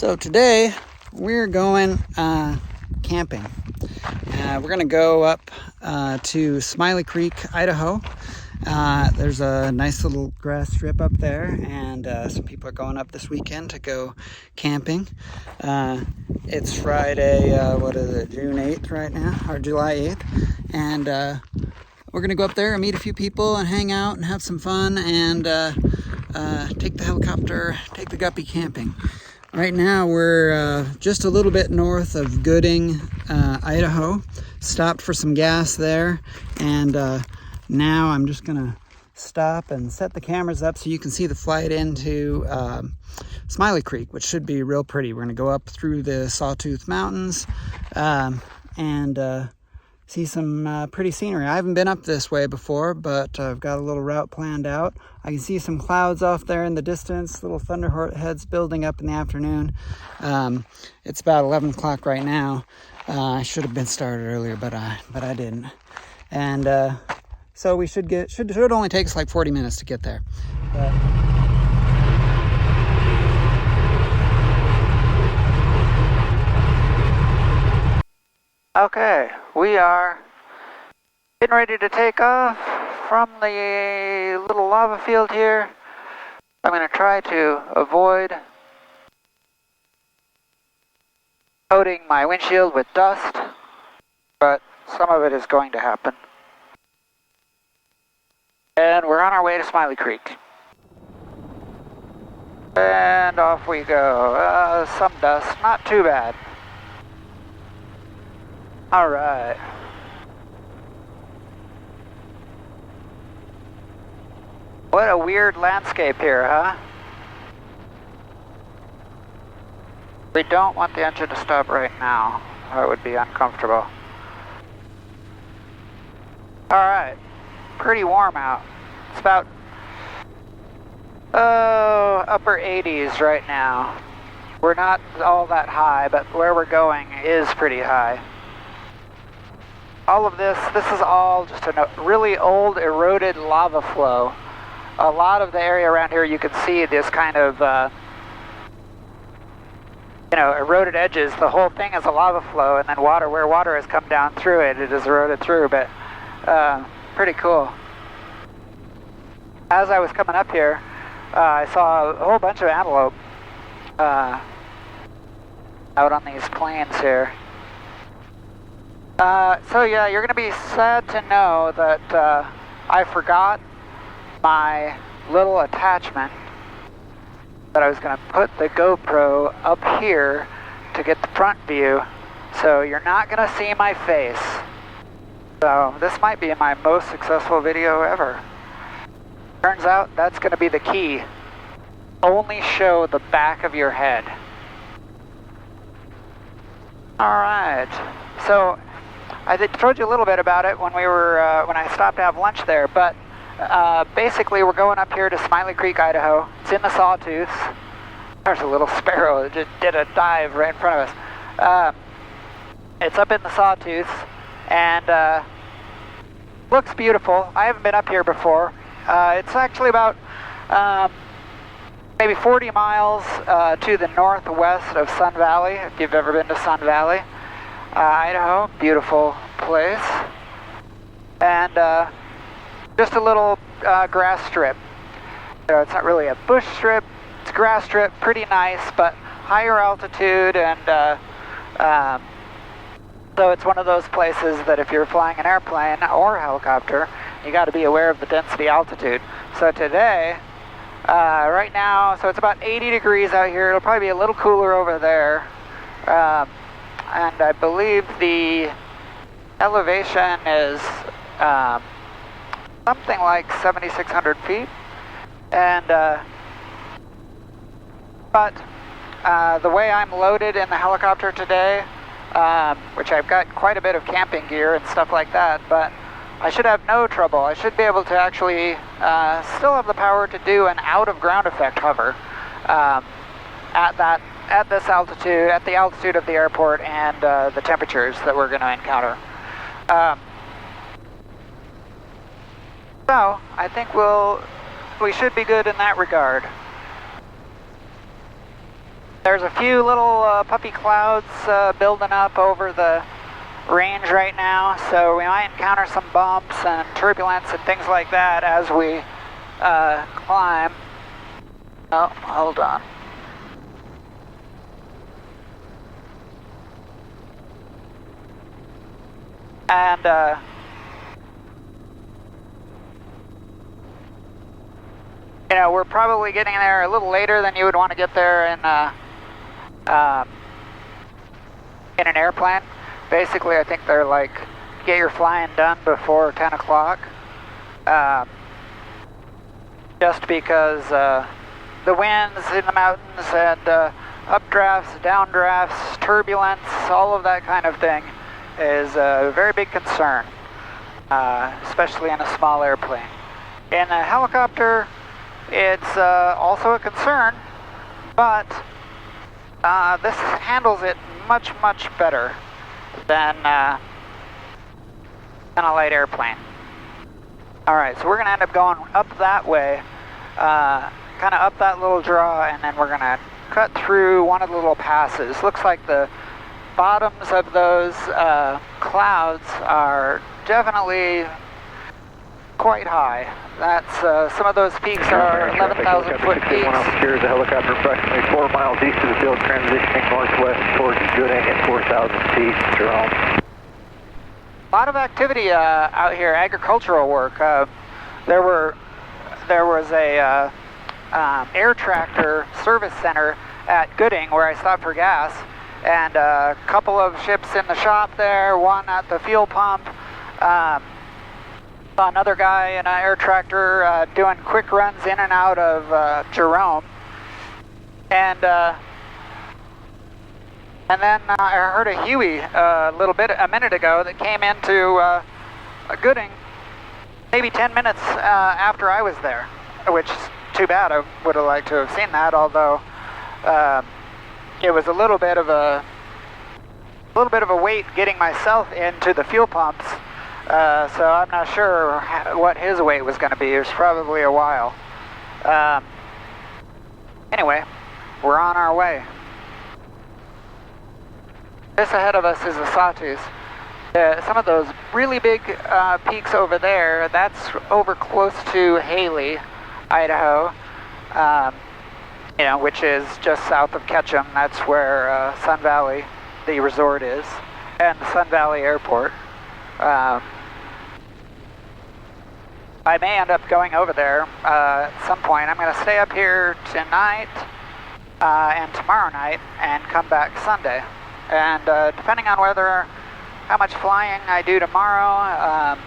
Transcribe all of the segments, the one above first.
So today we're going camping. We're going to go up to Smiley Creek, Idaho. There's a nice little grass strip up there, and some people are going up this weekend to go camping. It's Friday, June 8th right now, or July 8th, and we're going to go up there and meet a few people and hang out and have some fun and take the helicopter, take the guppy camping. Right now we're just a little bit north of Gooding, Idaho. Stopped for some gas there, and now I'm just gonna stop and set the cameras up so you can see the flight into Smiley Creek, which should be real pretty. We're gonna go up through the Sawtooth mountains and see some pretty scenery. I haven't been up this way before, but I've got a little route planned out. I can see some clouds off there in the distance, little thunderheads building up in the afternoon. It's about 11 o'clock right now. I should have been started earlier, but I didn't. And so we should only take us like 40 minutes to get there. Okay, we are getting ready to take off from the little lava field here. I'm going to try to avoid coating my windshield with dust, but some of it is going to happen. And we're on our way to Smiley Creek. And off we go. Some dust, not too bad. All right. What a weird landscape here, huh? We don't want the engine to stop right now. That would be uncomfortable. All right. Pretty warm out. It's about upper 80s right now. We're not all that high, but where we're going is pretty high. All of this is all just a really old eroded lava flow. A lot of the area around here you can see this kind of eroded edges. The whole thing is a lava flow, and then where water has come down through it, it is eroded through, but pretty cool. As I was coming up here, I saw a whole bunch of antelope out on these plains here. So yeah, you're going to be sad to know that I forgot my little attachment that I was going to put the GoPro up here to get the front view. So you're not going to see my face. So this might be my most successful video ever. Turns out that's going to be the key. Only show the back of your head. Alright, so I told you a little bit about it when I stopped to have lunch there, but basically we're going up here to Smiley Creek, Idaho. It's in the Sawtooths. There's a little sparrow that just did a dive right in front of us. It's up in the Sawtooths, and looks beautiful. I haven't been up here before. It's actually about maybe 40 miles to the northwest of Sun Valley, if you've ever been to Sun Valley. Idaho, beautiful place. And just a little grass strip. It's not really a bush strip, it's a grass strip, pretty nice, but higher altitude, and so it's one of those places that if you're flying an airplane or a helicopter, you got to be aware of the density altitude. So today, right now, so it's about 80 degrees out here. It'll probably be a little cooler over there. And I believe the elevation is something like 7,600 feet. And but the way I'm loaded in the helicopter today, which I've got quite a bit of camping gear and stuff like that, but I should have no trouble. I should be able to actually still have the power to do an out-of-ground effect hover at this altitude, at the altitude of the airport, and the temperatures that we're going to encounter. So I think we should be good in that regard. There's a few little puppy clouds building up over the range right now, so we might encounter some bumps and turbulence and things like that as we climb. Oh, hold on. And you know, we're probably getting there a little later than you would want to get there in an airplane. Basically, I think they're like, get your flying done before 10 o'clock. Just because the winds in the mountains and updrafts, downdrafts, turbulence, all of that kind of thing is a very big concern, especially in a small airplane. In a helicopter, it's also a concern, but this handles it much, much better than a light airplane. Alright, so we're going to end up going up that way, kind of up that little draw, and then we're going to cut through one of the little passes. Looks like the bottoms of those clouds are definitely quite high. That's some of those peaks are 11,000 foot peaks. Here's a helicopter approximately 4 miles east of the field, transitioning northwest towards Gooding at 4,000 feet. Jerome. A lot of activity out here, agricultural work. There was a air tractor service center at Gooding where I stopped for gas, and a couple of ships in the shop there, one at the fuel pump. Another guy in an air tractor doing quick runs in and out of Jerome, and then I heard a Huey a minute ago that came into Gooding maybe 10 minutes after I was there, which is too bad. I would have liked to have seen that, although it was a little bit of a wait getting myself into the fuel pumps. So I'm not sure what his wait was going to be. It was probably a while. Anyway, we're on our way. This ahead of us is the Sawtooths. Some of those really big peaks over there, that's over close to Haley, Idaho, you know, which is just south of Ketchum. That's where Sun Valley, the resort, is, and the Sun Valley Airport. I may end up going over there at some point. I'm going to stay up here tonight and tomorrow night and come back Sunday. And depending on how much flying I do tomorrow,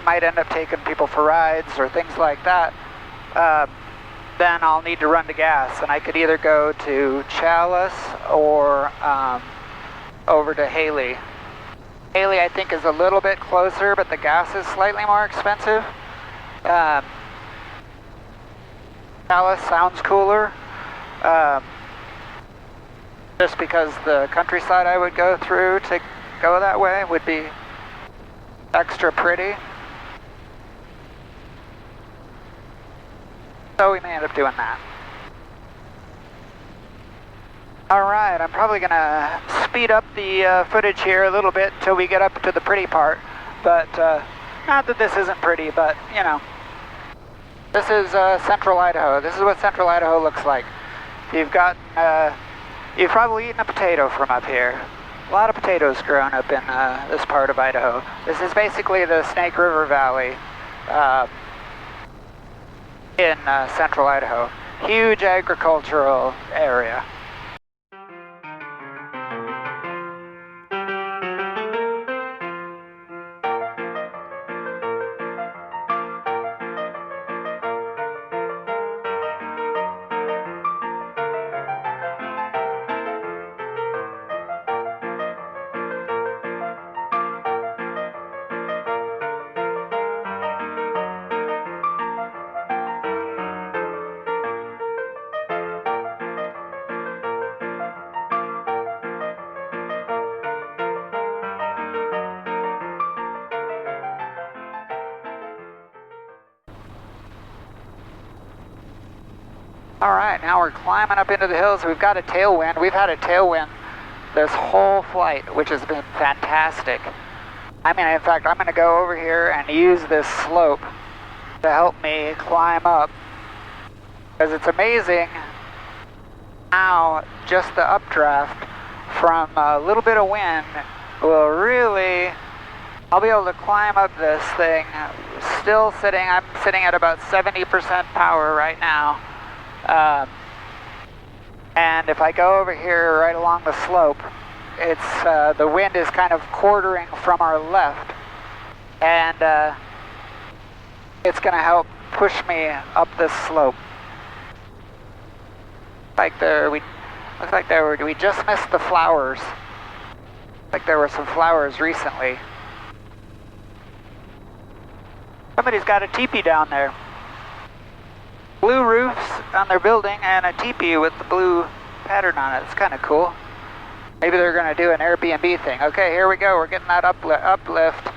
might end up taking people for rides or things like that, then I'll need to run to gas. And I could either go to Chalice or over to Haley. Haley, I think, is a little bit closer, but the gas is slightly more expensive. Chalice sounds cooler, just because the countryside I would go through to go that way would be extra pretty. So we may end up doing that. Alright, I'm probably going to speed up the footage here a little bit until we get up to the pretty part. But, not that this isn't pretty, but, you know, this is central Idaho. This is what central Idaho looks like. You've probably eaten a potato from up here. A lot of potatoes grown up in this part of Idaho. This is basically the Snake River Valley in central Idaho. Huge agricultural area. All right, now we're climbing up into the hills. We've got a tailwind. We've had a tailwind this whole flight, which has been fantastic. I mean, in fact, I'm going to go over here and use this slope to help me climb up, because it's amazing how just the updraft from a little bit of wind will really, I'll be able to climb up this thing still sitting, I'm sitting at about 70% power right now. And if I go over here right along the slope, it's the wind is kind of quartering from our left, and it's going to help push me up this slope. Looks like we just missed the flowers. Like there were some flowers recently. Somebody's got a teepee down there. Blue roofs on their building and a teepee with the blue pattern on it. It's kind of cool. Maybe they're going to do an Airbnb thing. Okay, here we go. We're getting that uplift.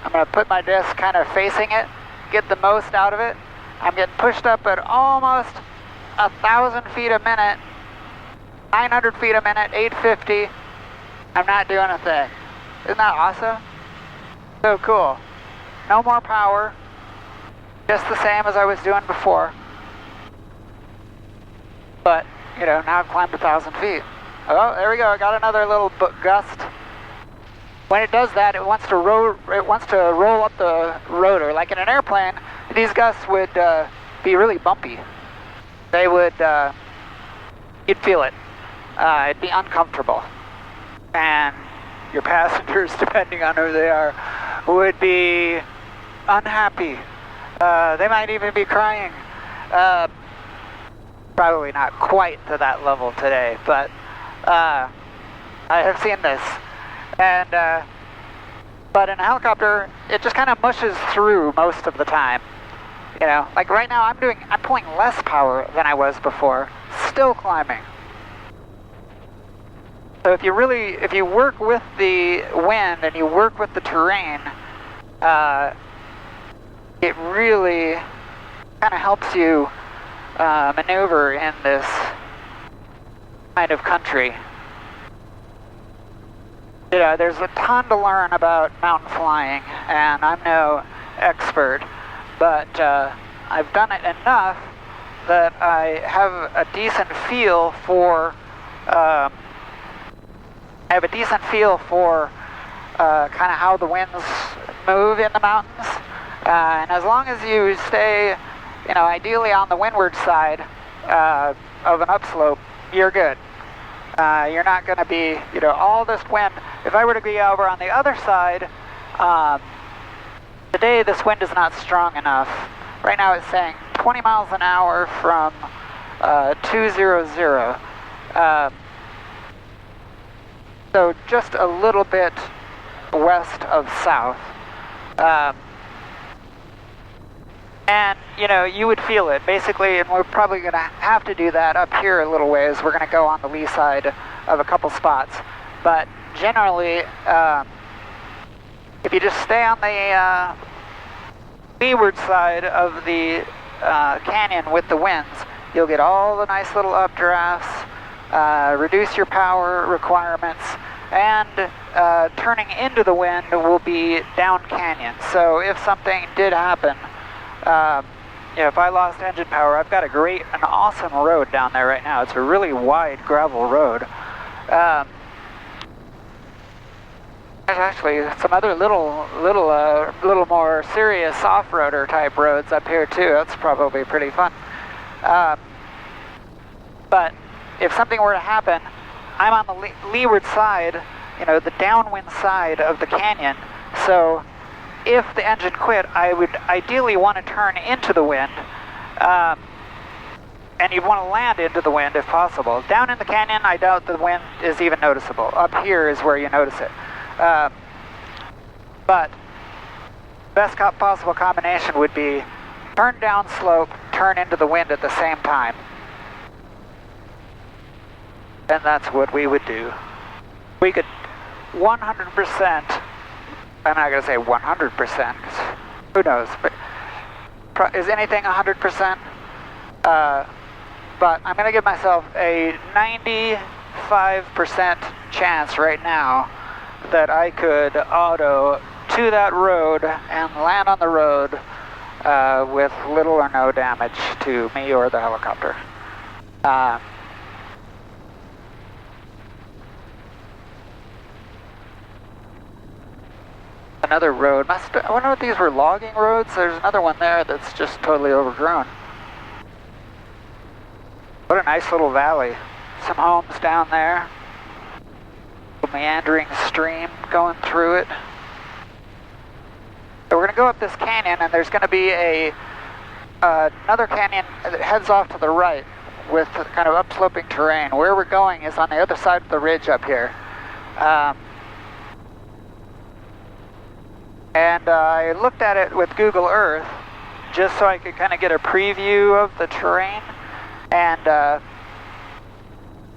I'm going to put my desk kind of facing it, get the most out of it. I'm getting pushed up at almost 1,000 feet a minute, 900 feet a minute, 850. I'm not doing a thing. Isn't that awesome? So cool. No more power. Just the same as I was doing before. But, you know, now I've climbed 1,000 feet. Oh, there we go. I got another little gust. When it does that, it wants to roll up the rotor. Like in an airplane, these gusts would be really bumpy. They would, you'd feel it. It'd be uncomfortable. And your passengers, depending on who they are, would be unhappy. They might even be crying. Probably not quite to that level today, but I have seen this. And but in a helicopter, it just kind of mushes through most of the time. You know, like right now I'm pulling less power than I was before, still climbing. So if you work with the wind and you work with the terrain, it really kind of helps you maneuver in this kind of country. You know, there's a ton to learn about mountain flying, and I'm no expert, but I've done it enough that I have a decent feel for kind of how the winds move in the mountains. And as long as you stay, you know, ideally on the windward side of an upslope, you're good. You're not going to be, you know, all this wind. If I were to be over on the other side, today this wind is not strong enough. Right now it's saying 20 miles an hour from 200. So just a little bit west of south. And, you know, you would feel it, basically, and we're probably going to have to do that up here a little ways. We're going to go on the lee side of a couple spots. But generally, if you just stay on the leeward side of the canyon with the winds, you'll get all the nice little updrafts, reduce your power requirements, and turning into the wind will be down canyon. So if something did happen, you know, if I lost engine power, I've got an awesome road down there right now. It's a really wide gravel road. There's actually some other little more serious off-roader type roads up here too. That's probably pretty fun. But if something were to happen, I'm on the leeward side, you know, the downwind side of the canyon. So if the engine quit, I would ideally want to turn into the wind, and you'd want to land into the wind if possible. Down in the canyon, I doubt the wind is even noticeable. Up here is where you notice it. But best possible combination would be turn down slope, turn into the wind at the same time. And that's what we would do. We could 100%, I'm not going to say 100%, because who knows, but is anything 100%? but I'm going to give myself a 95% chance right now that I could auto to that road and land on the road with little or no damage to me or the helicopter. Another road. I wonder if these were logging roads. There's another one there that's just totally overgrown. What a nice little valley. Some homes down there. A meandering stream going through it. So we're going to go up this canyon, and there's going to be another canyon that heads off to the right with kind of upsloping terrain. Where we're going is on the other side of the ridge up here. And I looked at it with Google Earth just so I could kind of get a preview of the terrain, and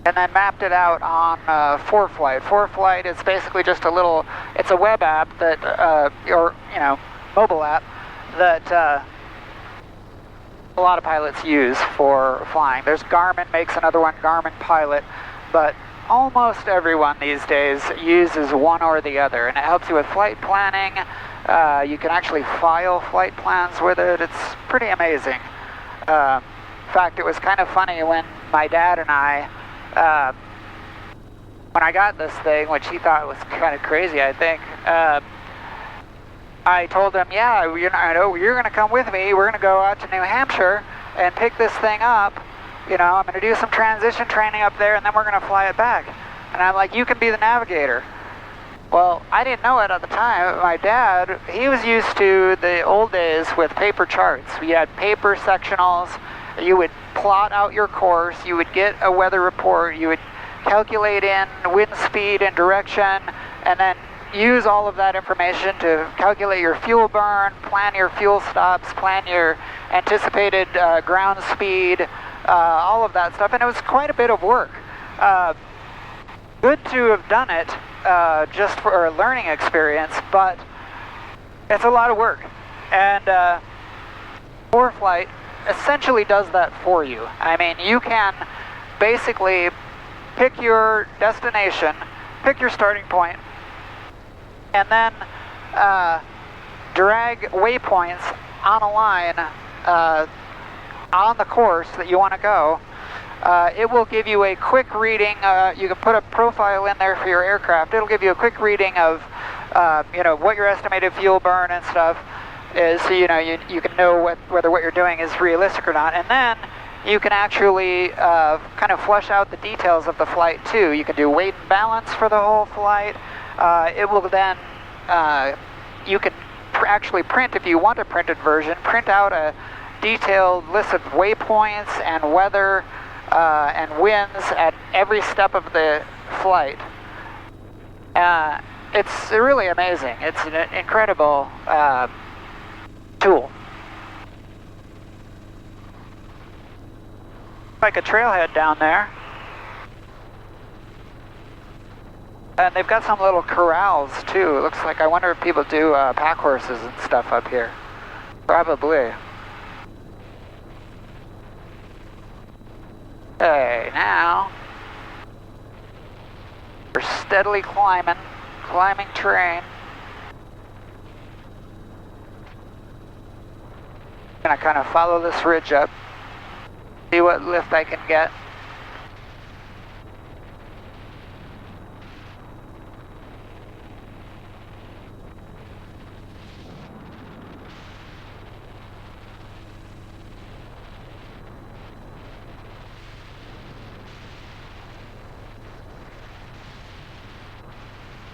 then mapped it out on ForeFlight. ForeFlight is basically just it's a web app that, or mobile app that a lot of pilots use for flying. There's Garmin makes another one, Garmin Pilot, but almost everyone these days uses one or the other, and it helps you with flight planning. You can actually file flight plans with it. It's pretty amazing. In fact, it was kind of funny when my dad and I, when I got this thing, which he thought was kind of crazy, I think, I told him, yeah, I know you're going to come with me. We're going to go out to New Hampshire and pick this thing up. I'm going to do some transition training up there, and then we're going to fly it back. And I'm like, you can be the navigator. Well, I didn't know it at the time. My dad, he was used to the old days with paper charts. We had paper sectionals. You would plot out your course. You would get a weather report. You would calculate in wind speed and direction, and then use all of that information to calculate your fuel burn, plan your fuel stops, plan your anticipated ground speed, all of that stuff. And it was quite a bit of work. Good to have done it just for a learning experience, but it's a lot of work. And ForeFlight essentially does that for you. I mean, you can basically pick your destination, pick your starting point, and then drag waypoints on a line on the course that you want to go. It will give you a quick reading. You can put a profile in there for your aircraft. It'll give you a quick reading of what your estimated fuel burn and stuff is, so you can know whether what you're doing is realistic or not. And then you can actually kind of flesh out the details of the flight too. You can do weight and balance for the whole flight. It will then, you can actually print, if you want a printed version, print out a detailed list of waypoints and weather and winds at every step of the flight. It's really amazing. It's an incredible tool. Like a trailhead down there. And they've got some little corrals too. It looks like, I wonder if people do pack horses and stuff up here. Probably. Okay, now we're steadily climbing terrain. Gonna kind of follow this ridge up, see what lift I can get.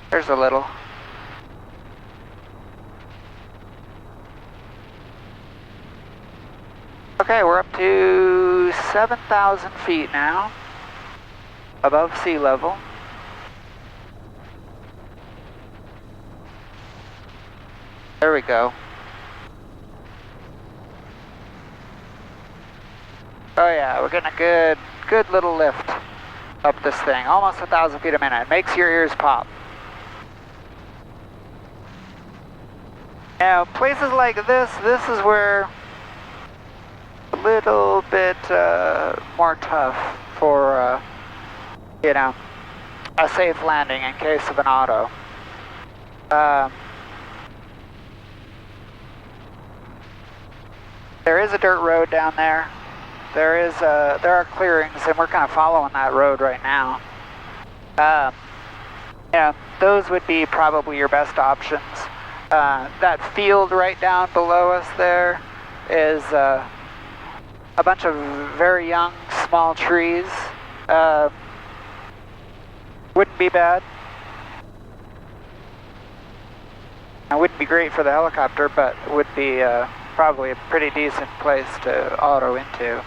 There's a little. Okay, we're up to 7,000 feet now, above sea level. There we go. Oh yeah, we're getting a good little lift up this thing. Almost 1,000 feet a minute. It makes your ears pop. Now, places like this is where little bit more tough for, you know, a safe landing in case of an auto. There is a dirt road down there. There are clearings, and we're kind of following that road right now. Yeah, those would be probably your best options. That field right down below us there is a bunch of very young, small trees. Wouldn't be bad. It wouldn't be great for the helicopter, but would be probably a pretty decent place to auto into.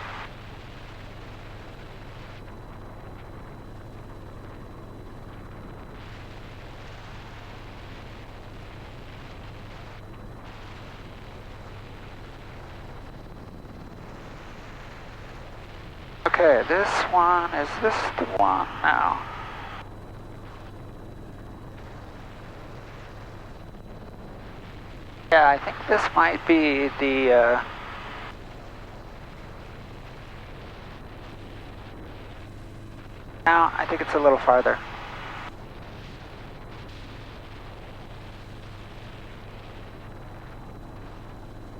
Okay, this one, is this the one now? Yeah, I think this might be the, no, I think it's a little farther.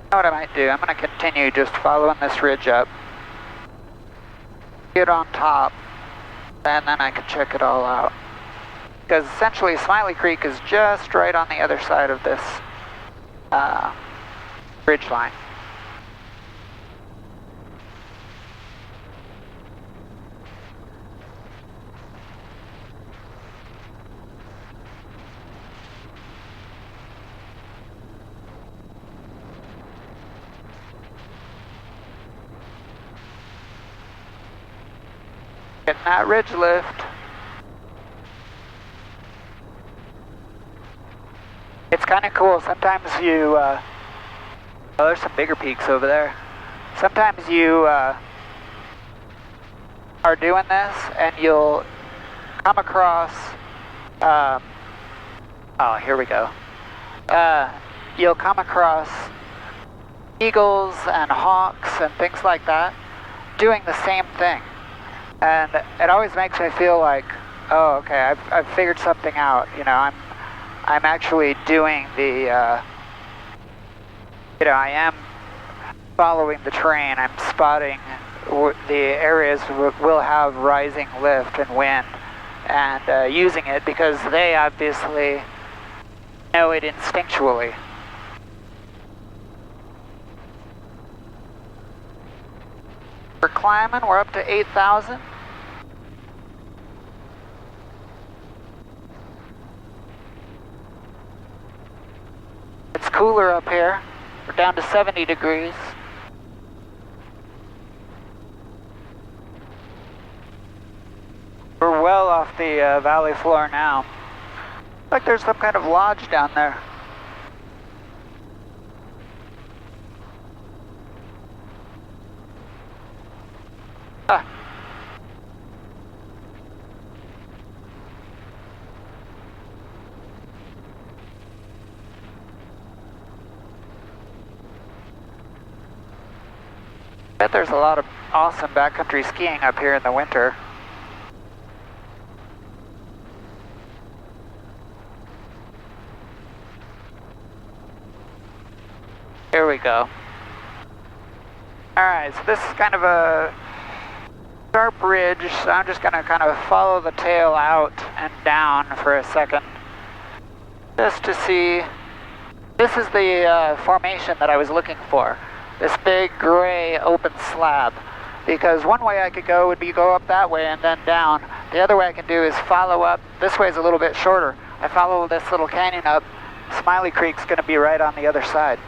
You know what I might do? I'm going to continue just following this ridge up. Get on top, and then I can check it all out. Because essentially Smiley Creek is just right on the other side of this ridge line. Getting that ridge lift. It's kind of cool. Sometimes you, oh, there's some bigger peaks over there. Sometimes you are doing this and you'll come across, oh, here we go. You'll come across eagles and hawks and things like that doing the same thing. And it always makes me feel like, oh, okay, I've figured something out. You know, I'm actually doing the, you know, I am following the terrain. I'm spotting the areas will have rising lift and wind, and using it because they obviously know it instinctually. We're climbing, we're up to 8,000. It's cooler up here. We're down to 70 degrees. We're well off the valley floor now. Looks like there's some kind of lodge down there. Ah. I bet there's a lot of awesome backcountry skiing up here in the winter. Here we go. Alright, so this is kind of a sharp ridge, so I'm just going to kind of follow the tail out and down for a second. Just to see, this is the formation that I was looking for. This big gray open slab. Because one way I could go would be go up that way and then down. The other way I can do is follow up. This way is a little bit shorter. I follow this little canyon up. Smiley Creek's going to be right on the other side.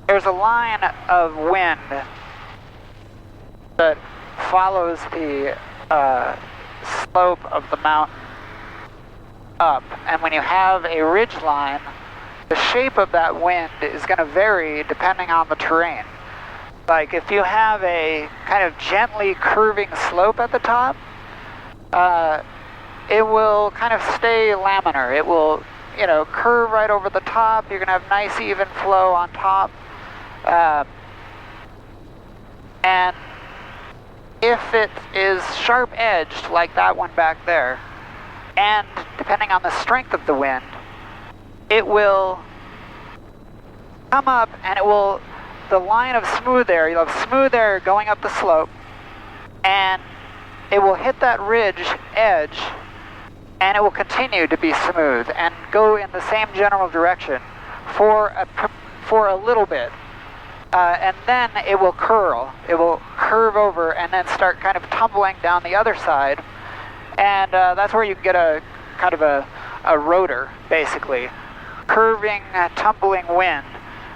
There's a line of wind that follows the slope of the mountain up, and when you have a ridge line, the shape of that wind is going to vary depending on the terrain. Like if you have a kind of gently curving slope at the top, it will kind of stay laminar. It will, curve right over the top. You're going to have nice even flow on top. And if it is sharp edged like that one back there, and depending on the strength of the wind, it will come up and the line of smooth air, you'll have smooth air going up the slope, and it will hit that ridge edge, and it will continue to be smooth and go in the same general direction for a little bit. And then it will curl. It will curve over and then start kind of tumbling down the other side. And that's where you can get a kind of a rotor, basically. Curving, tumbling wind.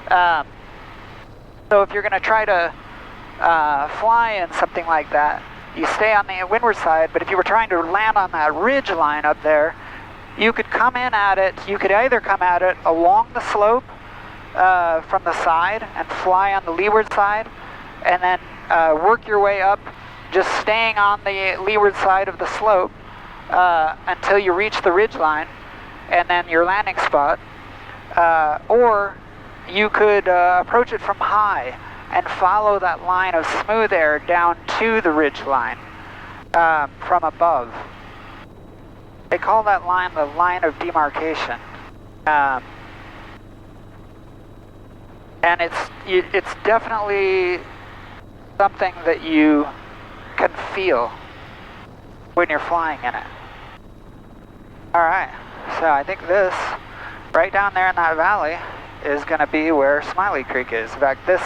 So if you're going to try to fly in something like that, you stay on the windward side, but if you were trying to land on that ridge line up there, you could come in at it. You could either come at it along the slope from the side and fly on the leeward side, and then work your way up, just staying on the leeward side of the slope until you reach the ridge line and then your landing spot. Or you could approach it from high and follow that line of smooth air down to the ridge line from above. They call that line the line of demarcation. And it's definitely something that you can feel when you're flying in it. Alright, so I think this, right down there in that valley, is going to be where Smiley Creek is. In fact, this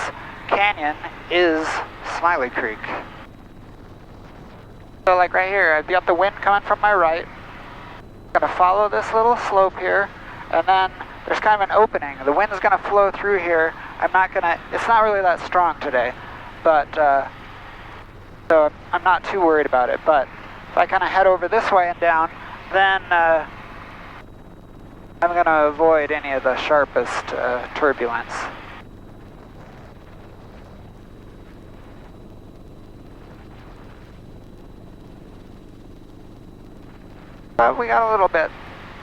canyon is Smiley Creek. So like right here, I've got the wind coming from my right. I'm going to follow this little slope here, and then there's kind of an opening. The wind's going to flow through here. It's not really that strong today, but so I'm not too worried about it. But if I kind of head over this way and down, then I'm going to avoid any of the sharpest turbulence. But we got a little bit.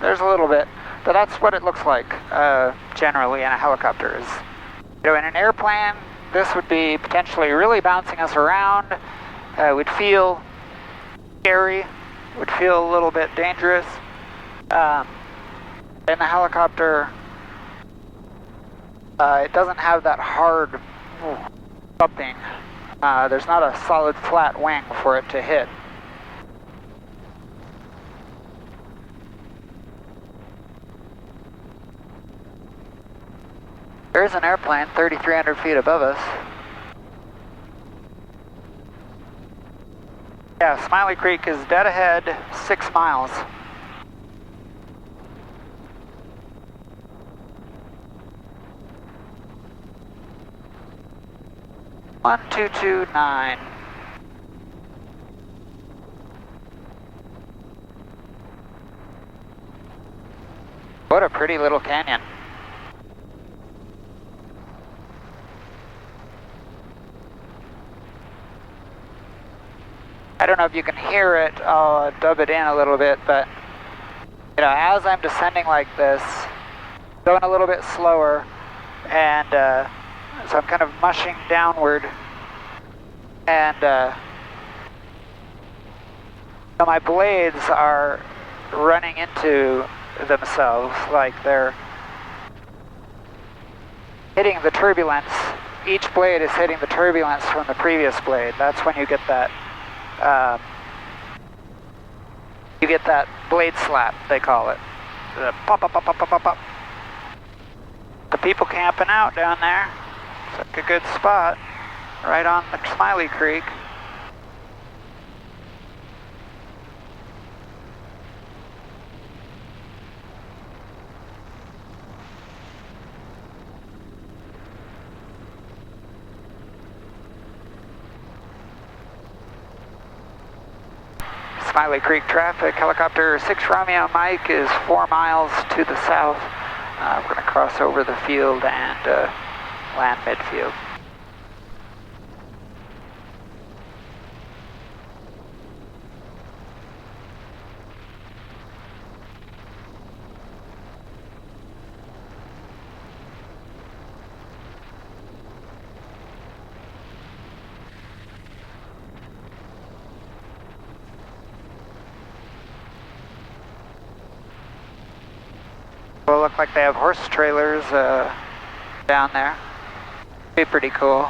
There's a little bit. But that's what it looks like generally in a helicopter. In an airplane, this would be potentially really bouncing us around. Would feel scary. Would feel a little bit dangerous. In the helicopter, it doesn't have that hard bumping. There's not a solid flat wing for it to hit. There's an airplane 3,300 feet above us. Yeah, Smiley Creek is dead ahead, 6 miles. One, 229. What a pretty little canyon. I don't know if you can hear it. I'll dub it in a little bit, but as I'm descending like this, going a little bit slower, and so I'm kind of mushing downward, and so my blades are running into themselves, like they're hitting the turbulence. Each blade is hitting the turbulence from the previous blade. That's when you get that blade slap, they call it. The pop, pop, pop, pop, pop, pop, pop. The people camping out down there. It's like a good spot, right on the Smiley Creek. Smiley Creek traffic, helicopter 6 Romeo Mike is 4 miles to the south. We're going to cross over the field and land midfield. Will look like they have horse trailers down there. Be pretty cool.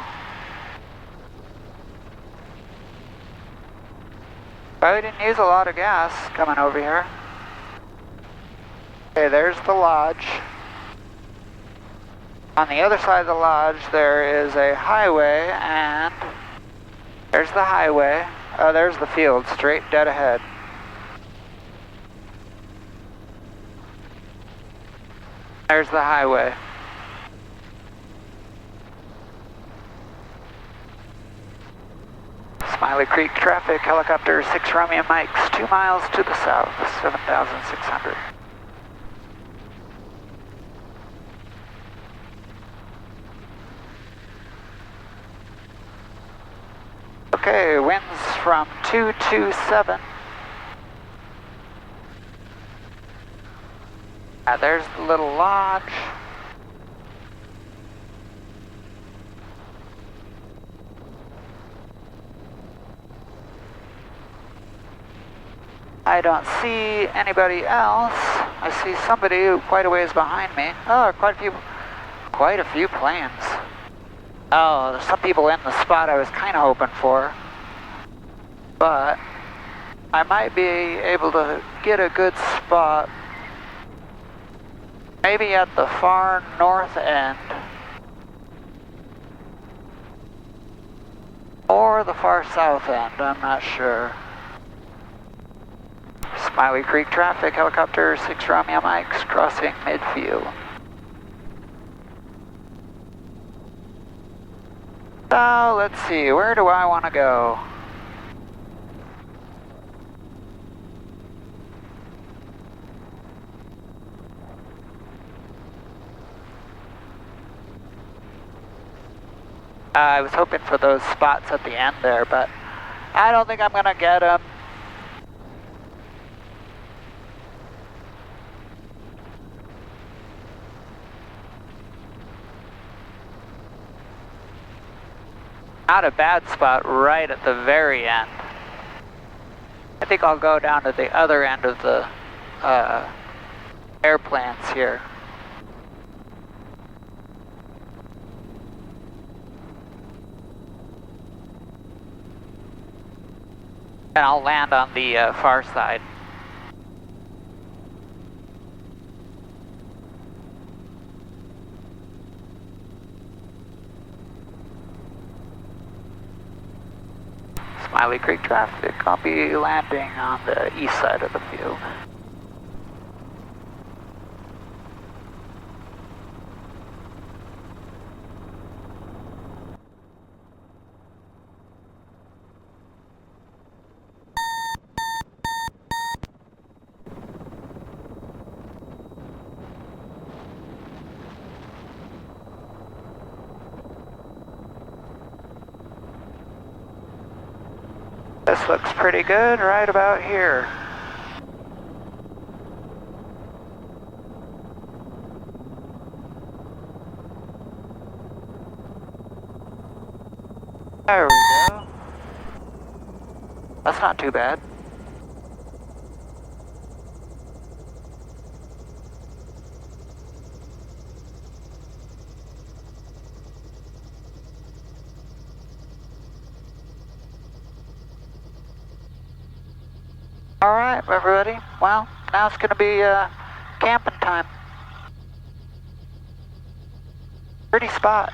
But we didn't use a lot of gas coming over here. Okay, there's the lodge. On the other side of the lodge there is a highway, and there's the highway. There's the field, straight dead ahead. There's the highway. Smiley Creek traffic, helicopter 6 Romeo Mikes, 2 miles to the south, 7,600. Okay, winds from 227. There's the little lodge. I don't see anybody else. I see somebody quite a ways behind me. Oh, quite a few planes. Oh, there's some people in the spot I was kind of hoping for. But I might be able to get a good spot. Maybe at the far north end. Or the far south end, I'm not sure. Smiley Creek traffic, helicopter 6 Romeo Mikes, crossing midfield. So, let's see, where do I want to go? I was hoping for those spots at the end there, but I don't think I'm going to get them. Not a bad spot right at the very end. I think I'll go down to the other end of the airplanes here. And I'll land on the far side. Smiley Creek traffic, I'll be landing on the east side of the field. This looks pretty good right about here. There we go. That's not too bad. Alright, everybody. Well, now it's going to be camping time. Pretty spot.